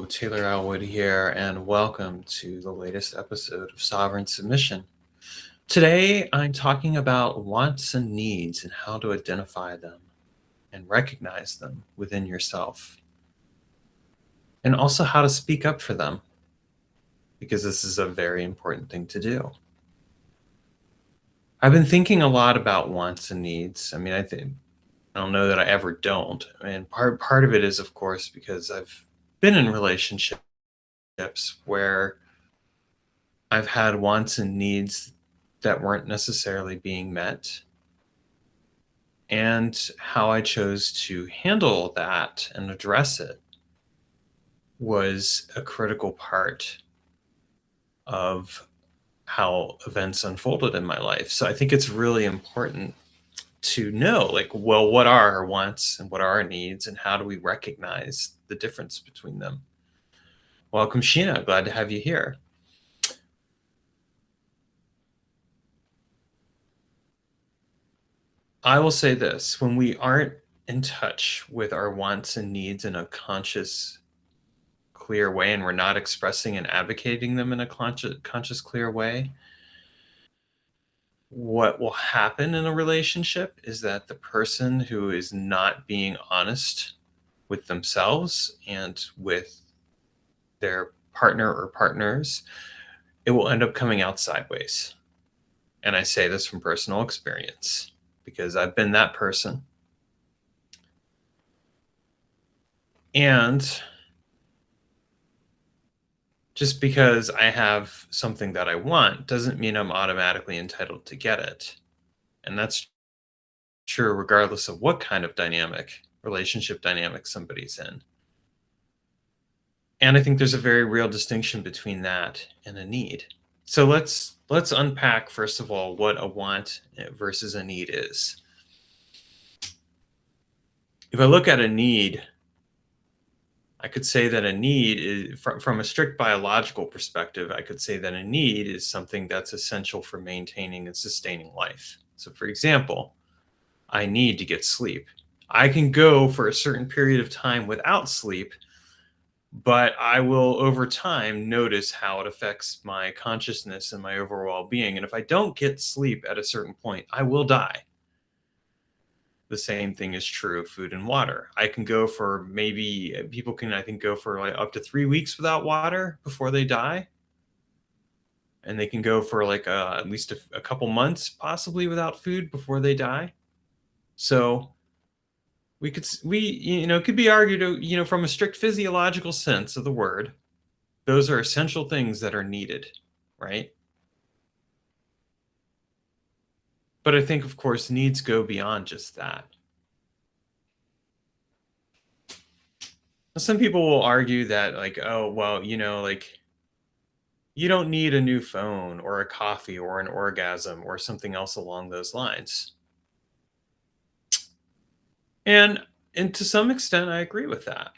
Taylor Elwood here, and welcome to the latest episode of Sovereign Submission. Today, I'm talking about wants and needs and how to identify them and recognize them within yourself, and also how to speak up for them, because this is a very important thing to do. I've been thinking a lot about wants and needs. I don't know that I ever don't. Part of it is, of course, because I've been in relationships where I've had wants and needs that weren't necessarily being met, and how I chose to handle that and address it was a critical part of how events unfolded in my life. So I think it's really important to know, what are our wants and what are our needs, and how do we recognize the difference between them? Welcome, Sheena. Glad to have you here. I will say this: when we aren't in touch with our wants and needs in a conscious, clear way, and we're not expressing and advocating them in a conscious, clear way, what will happen in a relationship is that the person who is not being honest with themselves and with their partner or partners, it will end up coming out sideways. And I say this from personal experience because I've been that person. And just because I have something that I want doesn't mean I'm automatically entitled to get it. And that's true regardless of what kind of relationship dynamic somebody's in. And I think there's a very real distinction between that and a need. So let's unpack, first of all, what a want versus a need is. If I look at a need, I could say that a need is, from a strict biological perspective, I could say that a need is something that's essential for maintaining and sustaining life. So for example, I need to get sleep. I can go for a certain period of time without sleep, but I will over time notice how it affects my consciousness and my overall being. And if I don't get sleep at a certain point, I will die. The same thing is true of food and water. I can go for people can, I think, go for like up to 3 weeks without water before they die. And they can go for at least a couple months possibly without food before they die. So it could be argued, from a strict physiological sense of the word, those are essential things that are needed, right? But I think, of course, needs go beyond just that. Some people will argue that, you don't need a new phone or a coffee or an orgasm or something else along those lines. And to some extent, I agree with that.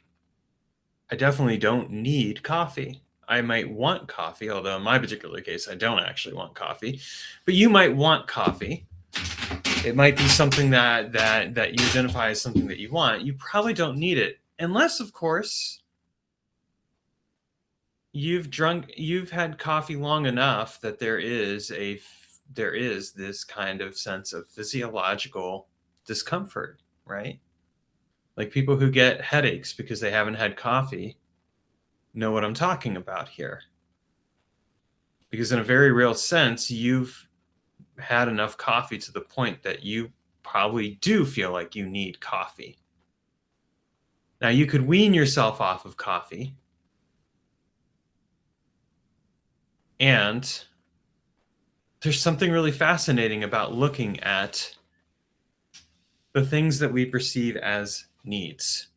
I definitely don't need coffee. I might want coffee, although in my particular case, I don't actually want coffee. But you might want coffee. It might be something that you identify as something that you want. You probably don't need it, unless, of course, you've had coffee long enough that there is this kind of sense of physiological discomfort, right? Like people who get headaches because they haven't had coffee know what I'm talking about here. Because in a very real sense, you've had enough coffee to the point that you probably do feel like you need coffee. Now, you could wean yourself off of coffee, and there's something really fascinating about looking at the things that we perceive as needs.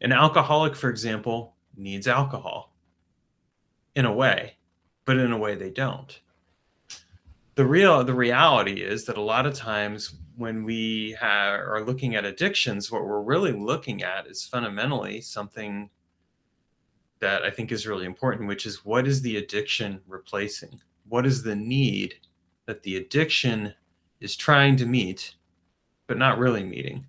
An alcoholic, for example, needs alcohol in a way, but in a way they don't. The reality is that a lot of times when we are looking at addictions, what we're really looking at is fundamentally something that I think is really important, which is, what is the addiction replacing? What is the need that the addiction is trying to meet, but not really meeting?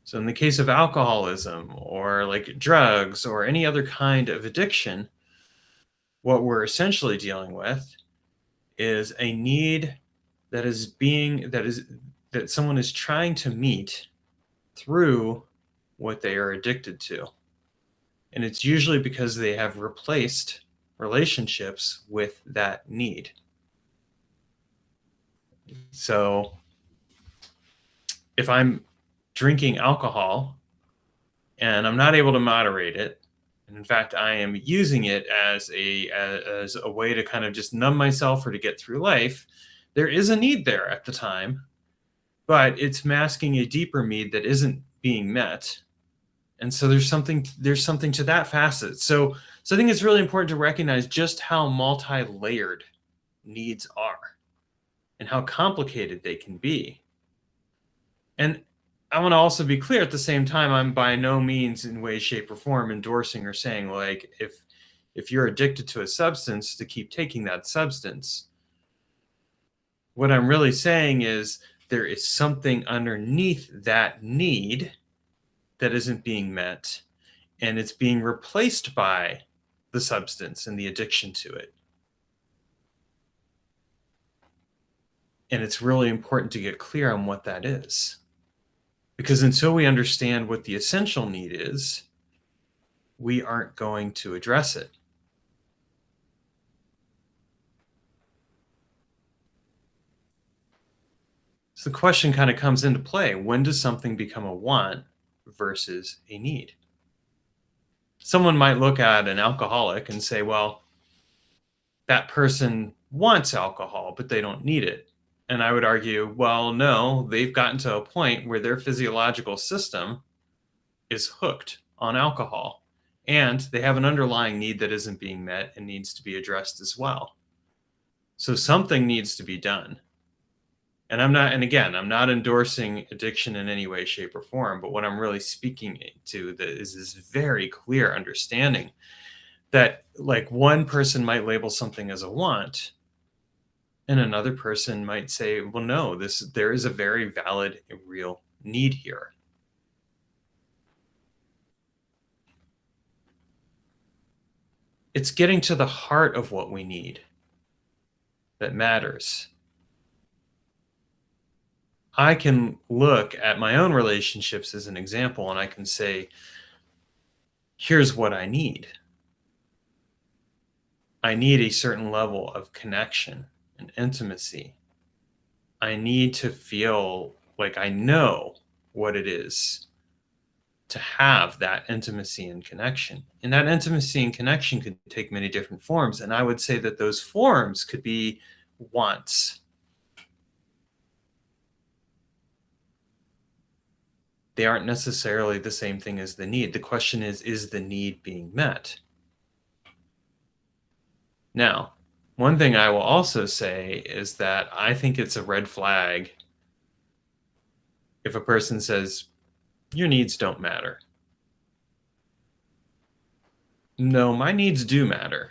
So, in the case of alcoholism or like drugs or any other kind of addiction, what we're essentially dealing with is a need that someone is trying to meet through what they are addicted to. And it's usually because they have replaced relationships with that need. So if I'm drinking alcohol and I'm not able to moderate it, and in fact I am using it as a way to kind of just numb myself or to get through life, there is a need there at the time, but it's masking a deeper need that isn't being met. And so there's something to that facet. So I think it's really important to recognize just how multi-layered needs are and how complicated they can be. And I want to also be clear at the same time, I'm by no means in way, shape, or form endorsing or saying like if you're addicted to a substance to keep taking that substance. What I'm really saying is there is something underneath that need that isn't being met, and it's being replaced by the substance and the addiction to it. And it's really important to get clear on what that is. Because until we understand what the essential need is, we aren't going to address it. So the question kind of comes into play. When does something become a want versus a need? Someone might look at an alcoholic and say, well, that person wants alcohol, but they don't need it. And I would argue, well, no, they've gotten to a point where their physiological system is hooked on alcohol. And they have an underlying need that isn't being met and needs to be addressed as well. So something needs to be done. And I'm not endorsing addiction in any way, shape, or form, but what I'm really speaking to is this very clear understanding that like one person might label something as a want, and another person might say, well, no, there is a very valid, real need here. It's getting to the heart of what we need that matters. I can look at my own relationships as an example and I can say, here's what I need. I need a certain level of connection and intimacy. I need to feel like I know what it is to have that intimacy and connection. And that intimacy and connection could take many different forms. And I would say that those forms could be wants. They aren't necessarily the same thing as the need. The question is the need being met? Now, one thing I will also say is that I think it's a red flag if a person says, your needs don't matter. No, my needs do matter.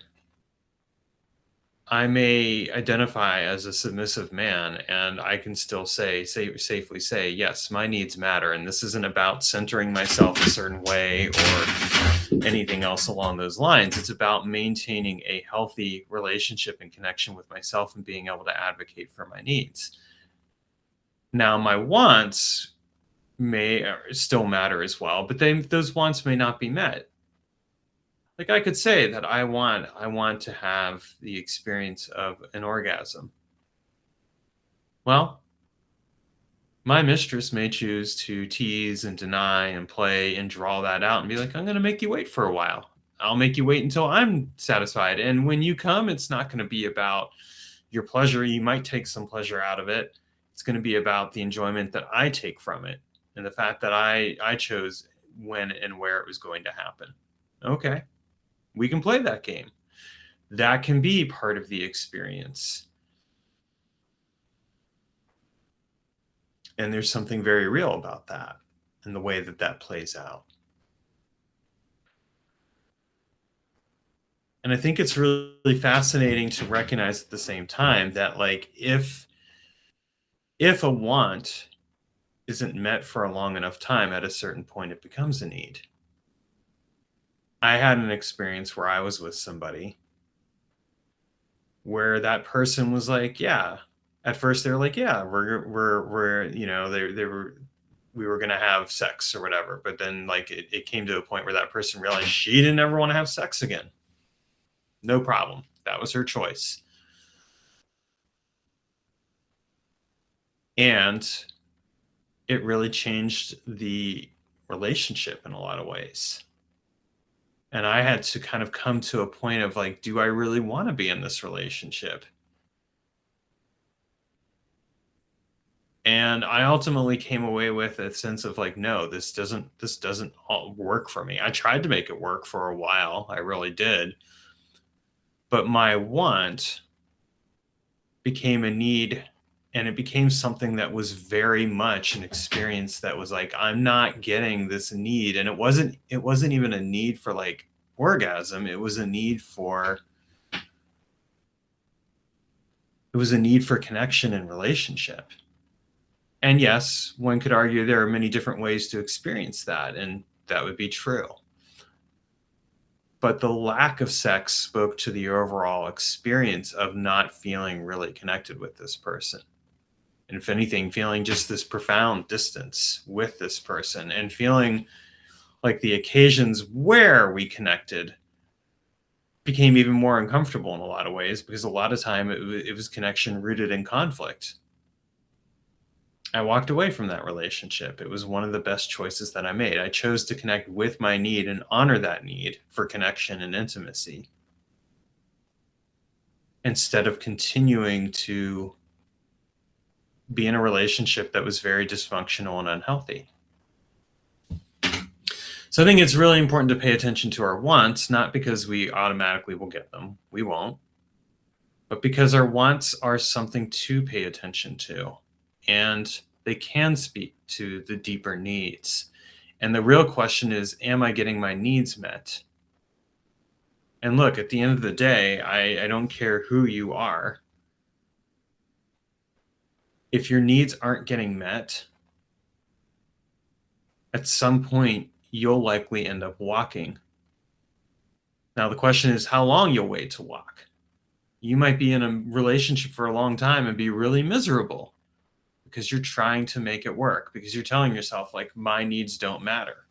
I may identify as a submissive man, and I can still safely say, yes, my needs matter. And this isn't about centering myself a certain way or anything else along those lines. It's about maintaining a healthy relationship and connection with myself and being able to advocate for my needs. Now, my wants may still matter as well, but those wants may not be met. Like I could say that I want to have the experience of an orgasm. Well, my mistress may choose to tease and deny and play and draw that out and be like, I'm going to make you wait for a while. I'll make you wait until I'm satisfied. And when you come, it's not going to be about your pleasure. You might take some pleasure out of it. It's going to be about the enjoyment that I take from it and the fact that I chose when and where it was going to happen. Okay. We can play that game. That can be part of the experience. And there's something very real about that and the way that that plays out. And I think it's really fascinating to recognize at the same time that like if a want isn't met for a long enough time, at a certain point, it becomes a need. I had an experience where I was with somebody where that person was like, yeah. At first, they were like, yeah, we're they were we were gonna have sex or whatever. But then, like, it came to a point where that person realized she didn't ever want to have sex again. No problem. That was her choice. And it really changed the relationship in a lot of ways. And I had to kind of come to a point of like, do I really want to be in this relationship? And I ultimately came away with a sense of like, no, this doesn't all work for me. I tried to make it work for a while. I really did. But my want became a need, and it became something that was very much an experience that was like, I'm not getting this need. And it wasn't even a need for like orgasm. It was a need for connection and relationship. And yes, one could argue there are many different ways to experience that, and that would be true. But the lack of sex spoke to the overall experience of not feeling really connected with this person. And if anything, feeling just this profound distance with this person, and feeling like the occasions where we connected became even more uncomfortable in a lot of ways, because a lot of time it was connection rooted in conflict. I walked away from that relationship. It was one of the best choices that I made. I chose to connect with my need and honor that need for connection and intimacy, instead of continuing to be in a relationship that was very dysfunctional and unhealthy. So I think it's really important to pay attention to our wants, not because we automatically will get them. We won't. But because our wants are something to pay attention to. And they can speak to the deeper needs. And the real question is, am I getting my needs met? And look, at the end of the day, I don't care who you are. If your needs aren't getting met, at some point, you'll likely end up walking. Now, the question is how long you'll wait to walk. You might be in a relationship for a long time and be really miserable because you're trying to make it work, because you're telling yourself, like, my needs don't matter.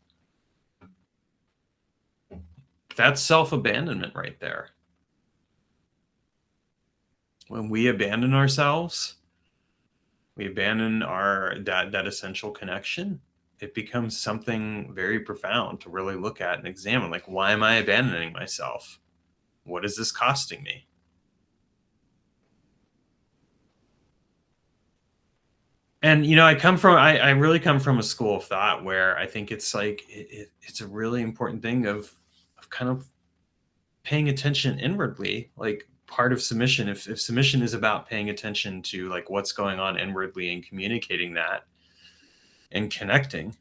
That's self-abandonment right there. When we abandon ourselves, we abandon that essential connection. It becomes something very profound to really look at and examine. Like, why am I abandoning myself? What is this costing me? And I really come from a school of thought where I think it's like it's a really important thing of kind of paying attention inwardly. Like, part of submission, if submission is about paying attention to like what's going on inwardly and communicating that and connecting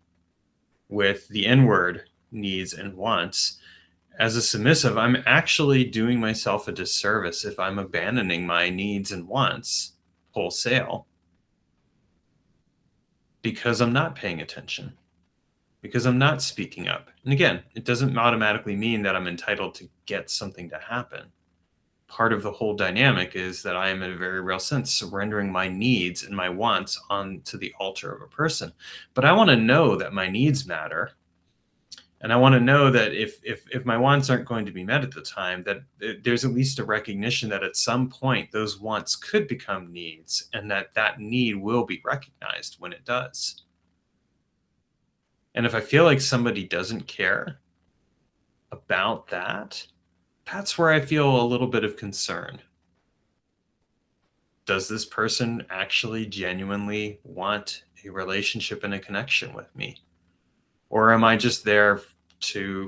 with the inward needs and wants, as a submissive, I'm actually doing myself a disservice if I'm abandoning my needs and wants wholesale, because I'm not paying attention, because I'm not speaking up. And again, it doesn't automatically mean that I'm entitled to get something to happen. Part of the whole dynamic is that I am, in a very real sense, surrendering my needs and my wants onto the altar of a person. But I want to know that my needs matter. And I want to know that if my wants aren't going to be met at the time, that there's at least a recognition that at some point those wants could become needs, and that need will be recognized when it does. And if I feel like somebody doesn't care about that, that's where I feel a little bit of concern. Does this person actually genuinely want a relationship and a connection with me? Or am I just there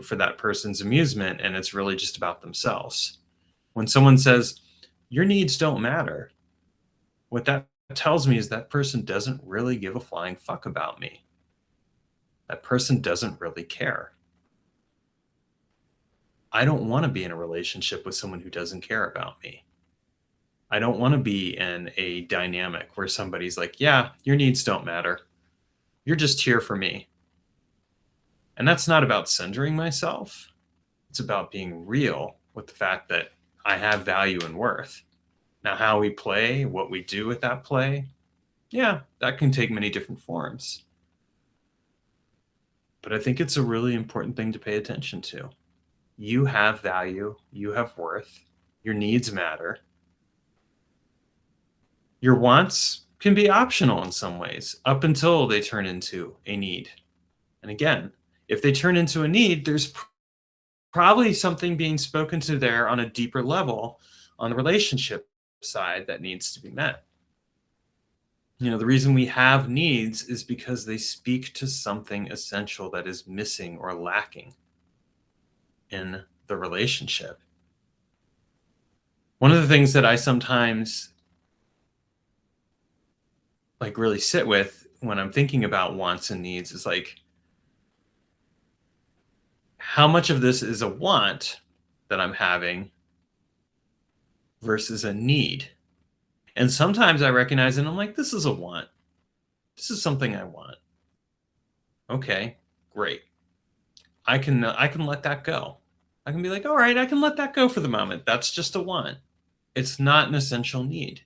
for that person's amusement, and it's really just about themselves? When someone says, your needs don't matter, what that tells me is that person doesn't really give a flying fuck about me. That person doesn't really care. I don't want to be in a relationship with someone who doesn't care about me. I don't want to be in a dynamic where somebody's like, yeah, your needs don't matter. You're just here for me. And that's not about centering myself. It's about being real with the fact that I have value and worth. Now, how we play, what we do with that play, yeah, that can take many different forms. But I think it's a really important thing to pay attention to. You have value, you have worth, your needs matter. Your wants can be optional in some ways up until they turn into a need. And again, if they turn into a need, there's probably something being spoken to there on a deeper level on the relationship side that needs to be met. The reason we have needs is because they speak to something essential that is missing or lacking in the relationship. One of the things that I sometimes really sit with when I'm thinking about wants and needs is how much of this is a want that I'm having versus a need. And sometimes I recognize it and I'm like, this is a want. This is something I want. Okay, great. I can let that go. I can be like, all right, I can let that go for the moment. That's just a want. It's not an essential need.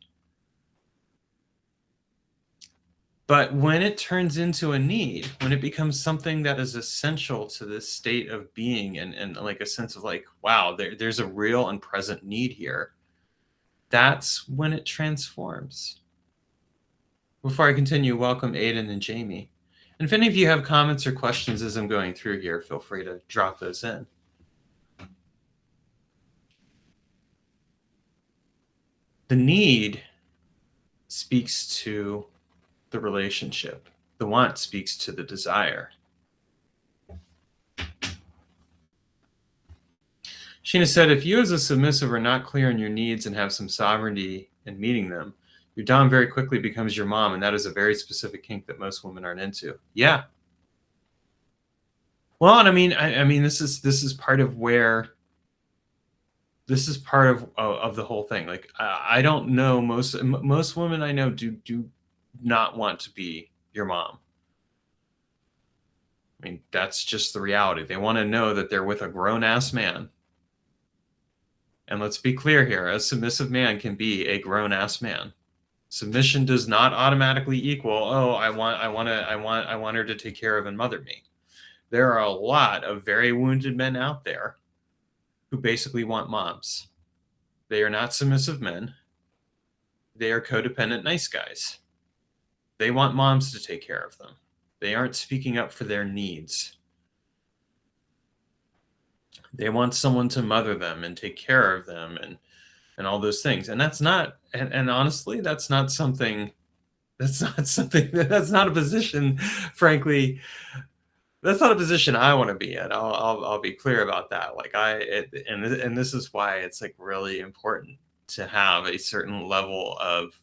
But when it turns into a need, when it becomes something that is essential to this state of being and like a sense of wow, there's a real and present need here, that's when it transforms. Before I continue, welcome Aiden and Jamie. And if any of you have comments or questions as I'm going through here, feel free to drop those in. The need speaks to the relationship. The want speaks to the desire. Sheena said, if you as a submissive are not clear on your needs and have some sovereignty in meeting them, your dom very quickly becomes your mom, and that is a very specific kink that most women aren't into. Yeah. Well, and I mean, this is part of where this is part of the whole thing. I don't know, most women I know do not want to be your mom. I mean, that's just the reality. They want to know that they're with a grown-ass man. And let's be clear here, a submissive man can be a grown-ass man. Submission does not automatically equal, oh, I want her to take care of and mother me. There are a lot of very wounded men out there who basically want moms. They are not submissive men. They are codependent nice guys. They want moms to take care of them. They aren't speaking up for their needs. They want someone to mother them and take care of them and all those things. And that's not, and honestly, that's not a position, frankly, that's not a position I want to be in. I'll be clear about that. And this is why it's really important to have a certain level of,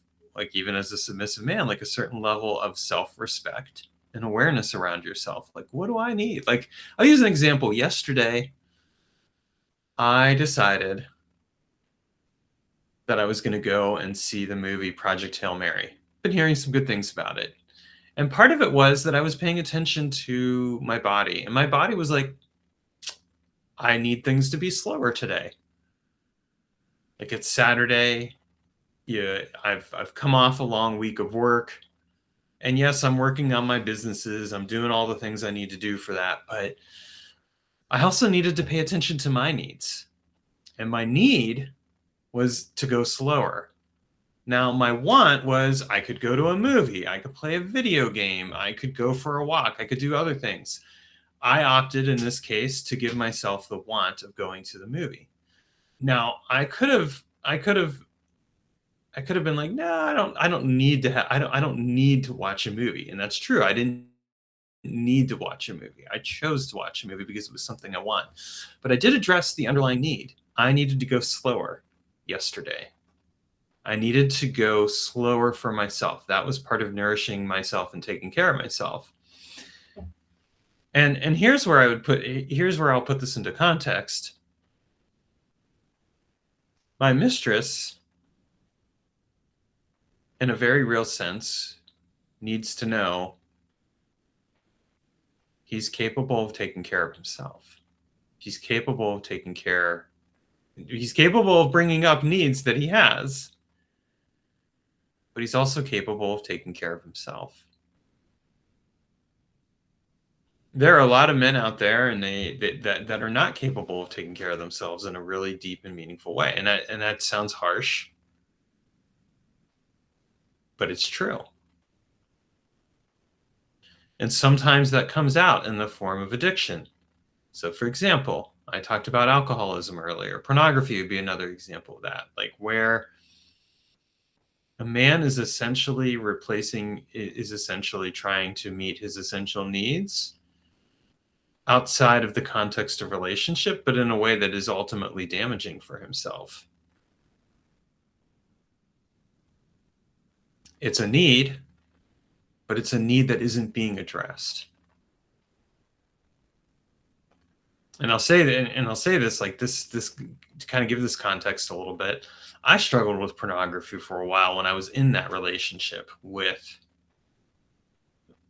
even as a submissive man, a certain level of self-respect and awareness around yourself. What do I need? I'll use an example. Yesterday, I decided that I was going to go and see the movie Project Hail Mary. Been hearing some good things about it. And part of it was that I was paying attention to my body. And my body was like, I need things to be slower today. It's Saturday. Yeah, I've come off a long week of work. And yes, I'm working on my businesses. I'm doing all the things I need to do for that. But I also needed to pay attention to my needs. And my need was to go slower. Now, my want was I could go to a movie, I could play a video game, I could go for a walk, I could do other things. I opted in this case to give myself the want of going to the movie. Now, I could have been like, no, I don't need to watch a movie. And that's true. I didn't need to watch a movie. I chose to watch a movie because it was something I want. But I did address the underlying need. I needed to go slower yesterday. I needed to go slower for myself. That was part of nourishing myself and taking care of myself. And here's where I'll put this into context. My mistress, in a very real sense, needs to know He's capable of taking care of himself. He's capable of he's capable of bringing up needs that he has, but he's also capable of taking care of himself. There are a lot of men out there, and that are not capable of taking care of themselves in a really deep and meaningful way. And that sounds harsh, but it's true. And sometimes that comes out in the form of addiction. So, for example, I talked about alcoholism earlier. Pornography would be another example of that, like where a man is essentially trying to meet his essential needs outside of the context of relationship, but in a way that is ultimately damaging for himself. It's a need, but it's a need that isn't being addressed. And I'll say this like this to kind of give this context a little bit. I struggled with pornography for a while when I was in that relationship with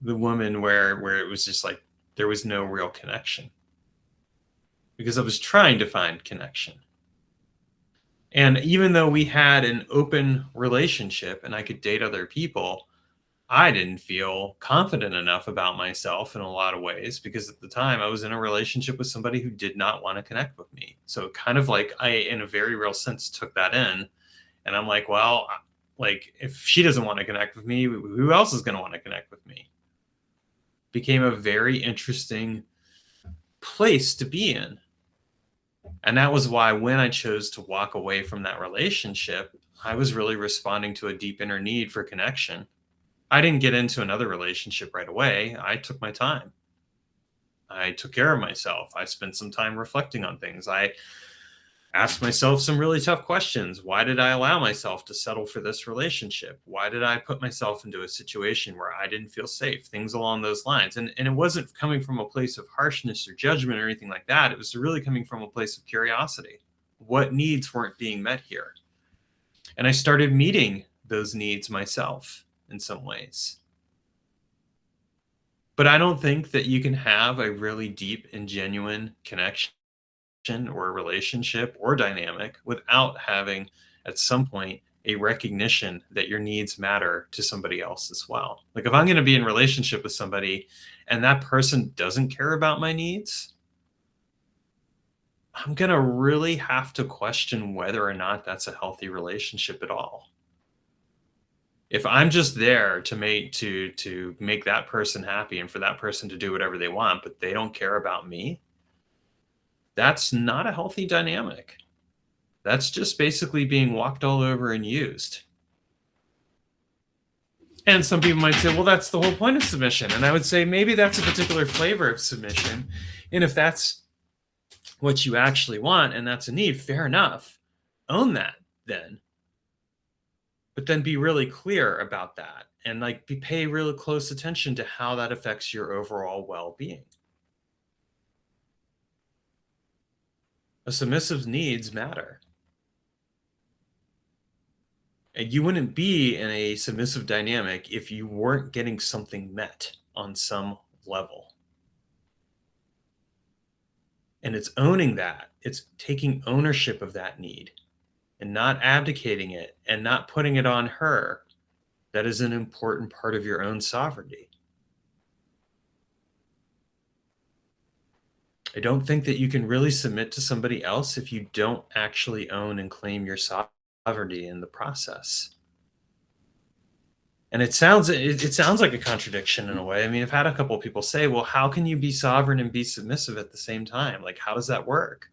the woman where it was just like there was no real connection, because I was trying to find connection. And even though we had an open relationship and I could date other people, I didn't feel confident enough about myself in a lot of ways, because at the time I was in a relationship with somebody who did not want to connect with me. So kind of like I, in a very real sense, took that in, and I'm like, well, like if she doesn't want to connect with me, who else is going to want to connect with me? Became a very interesting place to be in. And that was why when I chose to walk away from that relationship, I was really responding to a deep inner need for connection. I didn't get into another relationship right away. I took my time. I took care of myself. I spent some time reflecting on things. I asked myself some really tough questions. Why did I allow myself to settle for this relationship? Why did I put myself into a situation where I didn't feel safe? Things along those lines. And it wasn't coming from a place of harshness or judgment or anything like that. It was really coming from a place of curiosity. What needs weren't being met here? And I started meeting those needs myself in some ways. But I don't think that you can have a really deep and genuine connection or a relationship or dynamic without having at some point a recognition that your needs matter to somebody else as well. Like if I'm going to be in relationship with somebody and that person doesn't care about my needs, I'm going to really have to question whether or not that's a healthy relationship at all. If I'm just there to make that person happy and for that person to do whatever they want, but they don't care about me, that's not a healthy dynamic. That's just basically being walked all over and used. And some people might say, well, that's the whole point of submission. And I would say maybe that's a particular flavor of submission. And if that's what you actually want and that's a need, fair enough. Own that then. But then be really clear about that and pay really close attention to how that affects your overall well-being. A submissive's needs matter. And you wouldn't be in a submissive dynamic if you weren't getting something met on some level. And it's owning that. It's taking ownership of that need and not abdicating it and not putting it on her. That is an important part of your own sovereignty. I don't think that you can really submit to somebody else if you don't actually own and claim your sovereignty in the process. And it sounds like a contradiction in a way. I mean, I've had a couple of people say, well, how can you be sovereign and be submissive at the same time? Like, how does that work?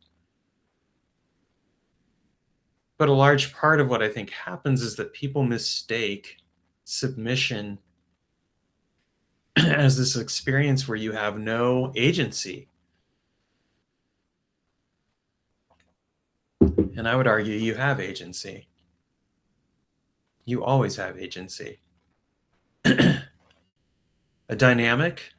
But a large part of what I think happens is that people mistake submission as this experience where you have no agency. And I would argue you have agency. You always have agency. A dynamic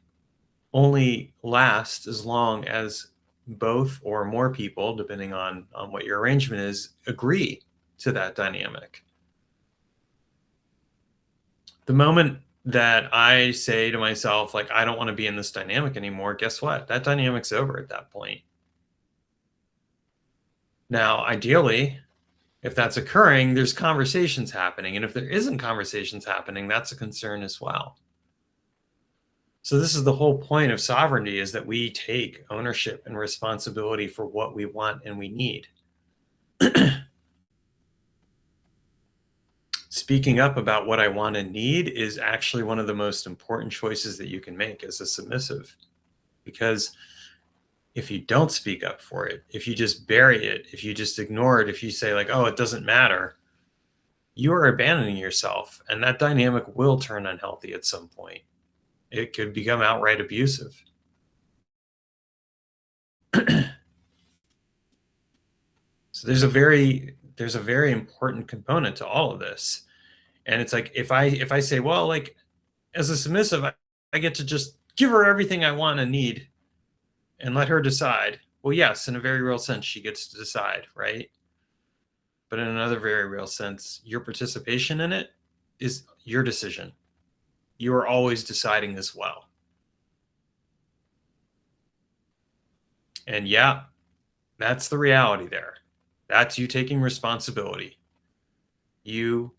only lasts as long as both or more people, depending on what your arrangement is, agree to that dynamic. The moment that I say to myself, like, I don't want to be in this dynamic anymore, guess what? That dynamic's over at that point. Now, ideally, if that's occurring, there's conversations happening. And if there isn't conversations happening, that's a concern as well. So this is the whole point of sovereignty, is that we take ownership and responsibility for what we want and we need. Speaking up about what I want and need is actually one of the most important choices that you can make as a submissive. Because if you don't speak up for it, if you just bury it, if you just ignore it, if you say like, oh, it doesn't matter, you are abandoning yourself, and that dynamic will turn unhealthy at some point. It could become outright abusive. So there's a very important component to all of this. And it's like, if I say, well, like, as a submissive, I get to just give her everything I want and need and let her decide. Well, yes, in a very real sense, she gets to decide, right? But in another very real sense, your participation in it is your decision. You are always deciding as well. And yeah, that's the reality there. That's you taking responsibility. You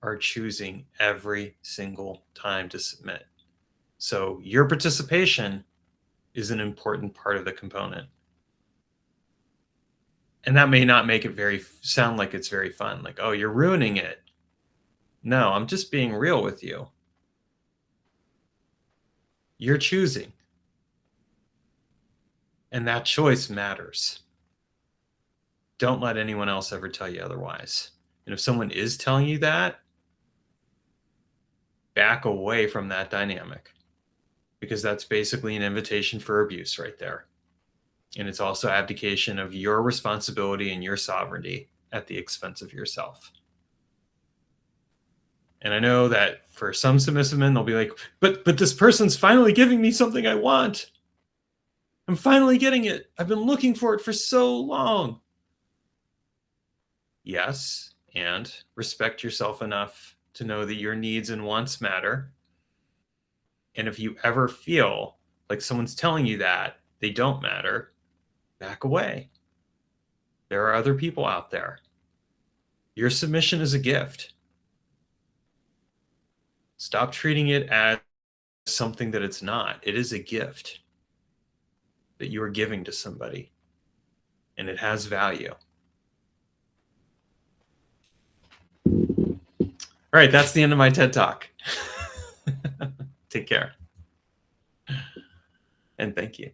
are choosing every single time to submit. So your participation is an important part of the component. And that may not make it sound like it's very fun. Like, oh, you're ruining it. No, I'm just being real with you. You're choosing. And that choice matters. Don't let anyone else ever tell you otherwise. And if someone is telling you that, back away from that dynamic, because that's basically an invitation for abuse right there. And it's also abdication of your responsibility and your sovereignty at the expense of yourself. And I know that for some submissive men, they'll be like, but this person's finally giving me something I want. I'm finally getting it. I've been looking for it for so long. Yes, and respect yourself enough to know that your needs and wants matter. And if you ever feel like someone's telling you that they don't matter, back away. There are other people out there. Your submission is a gift. Stop treating it as something that it's not. It is a gift that you are giving to somebody, and it has value. All right, that's the end of my TED Talk. Take care. And thank you.